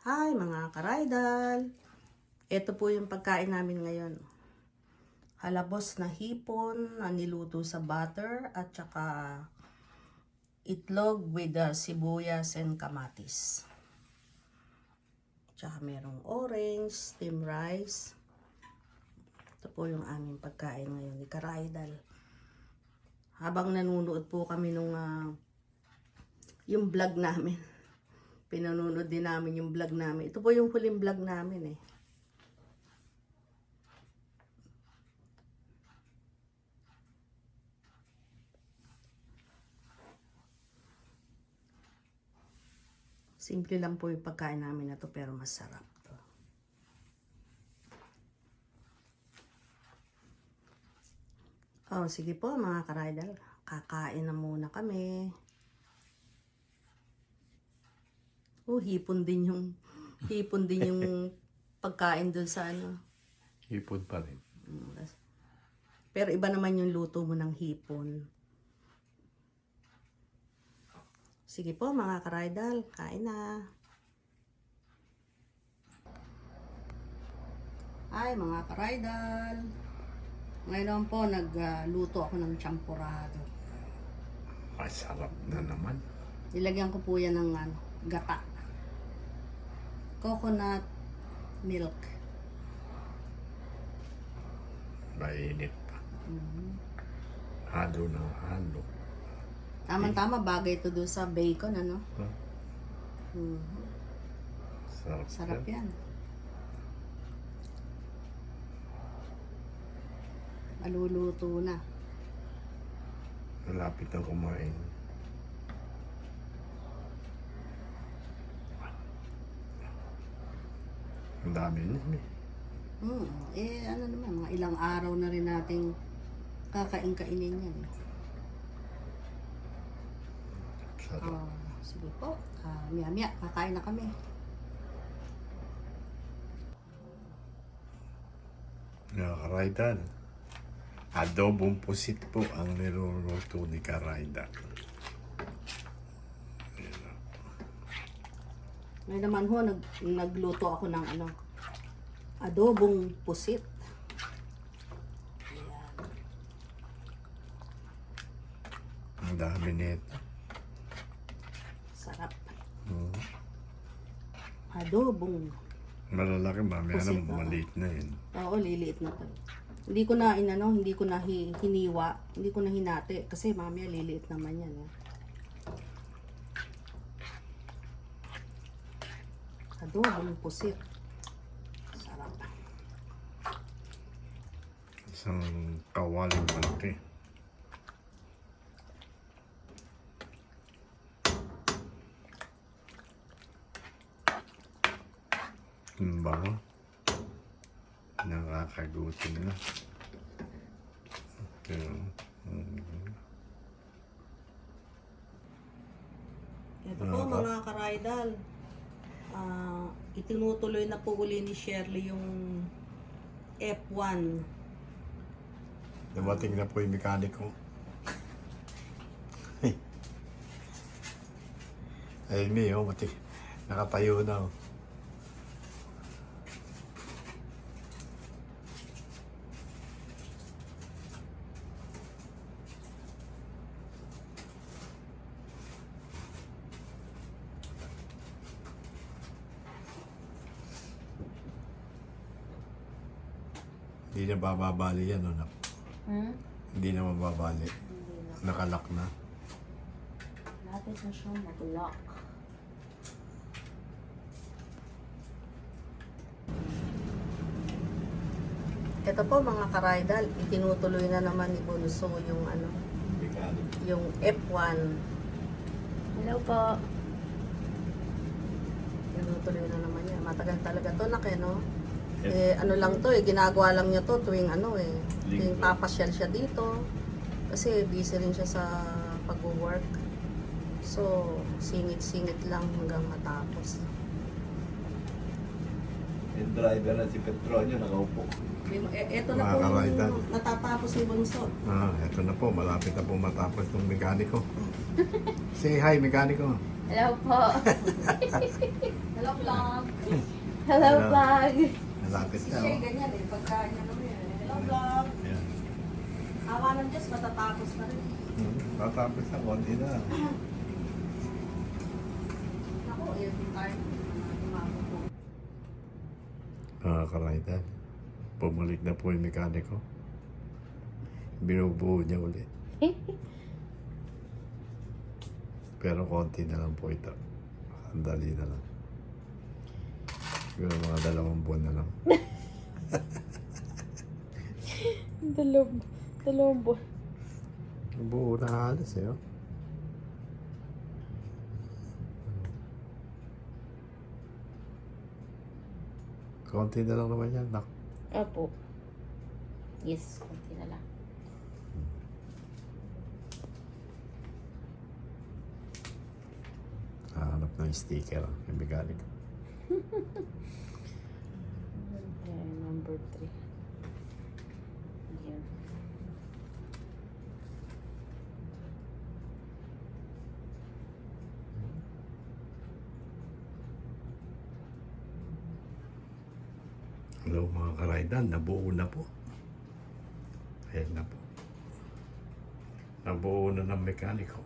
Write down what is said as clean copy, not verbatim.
Hi mga karaydal! Ito po yung pagkain namin ngayon. Halabos na hipon na niluto sa butter at saka itlog with sibuyas and kamatis. Tsaka merong orange, steamed rice. Ito po yung aming pagkain ngayon ni karaydal. Habang nanonood po kami nung yung vlog namin. Pinanonood din namin yung vlog namin. Ito po yung huling vlog namin eh. Simple lang po yung pagkain namin na to pero masarap to. Oh, sige po mga karaydal. Kakain na muna kami. Hipon din yung pagkain dun sa ano. Hipon pa rin. Pero iba naman yung luto mo ng hipon. Sige po mga karaydal, kain na. Ay mga karaydal. Ngayon po nagluto ako ng champurado. Masarap na naman. Nilagyan ko po yan ng gata. Coconut milk. Mainit pa. Halo ng halo. Tama-tama, bagay ito doon sa bacon, ano? Sarap yan. Maluluto na. Malapit na kumain. Ang dami niyan eh. Ano naman, mga ilang araw na rin nating kakain-kainin yan. Sarap. Sige po, maya-maya, kakain na kami. Mga karaydal, adobong pusit po ang niluluto ni karaydal. Ngayon naman ho, nagluto ako ng adobong pusit. Ang dami nito. Sarap. Adobong. Malalaki, mamaya Pusit, na maliit na yun. Oo, liliit na to. Hindi ko na hiniwa, hindi ko na hinati kasi mamaya liliit naman yan. Adobong pusit. Sarap. Isang kawaling malaki. Ang bango. Nakakagutom na. Ito po mga karaydal. Itinutuloy na po uli ni Shirley yung F1. Dumating na po yung mekaniko. Ay, may mati. Nakatayo na. Hindi na bababali yan, no? Hindi na mababali. Nakalak na. Lapit na siya mag-lock. Ito po mga karaydal, itinutuloy na naman ni Bunso yung yung F1. Hello po. Tinutuloy na naman niya. Matagal talaga to no? Ano lang to ginagawa lang niya to tuwing tuwing papasyal siya dito. Kasi busy rin siya sa pag-work. So, singit-singit lang hanggang matapos. Yung driver na si Petronio nakaupo. Ito na po yung natatapos ni Bunso. Ito na po. Malapit na po matapos ng mekaniko. Say hi, mekaniko. Hello po. Hello, vlog. Hello, Hello. vlog. Malapit na. Siya Oh. ganyan eh, pagka niya naman yun. Hello, vlog. Ayan. Awa ng Diyos, matatapos na rin. Tatapos na, konti na. Ako, yun yung tayo. Karaitan. Bumalik na po yung mekaniko. Binubuo niya ulit. Pero konti na lang po ito. Sandali na lang. Siguro mga 2 buwan na lang. Dalawang buwan. Buo na halos eh. Oh. Konti na lang naman yan. Opo. Yes, konti na lang. Hanap ng sticker. Yung mekaniko. Okay, number 3. Yan. Hello mga karaidan. Nabuo na po. Ayan na po. Nabuo na ng mekaniko.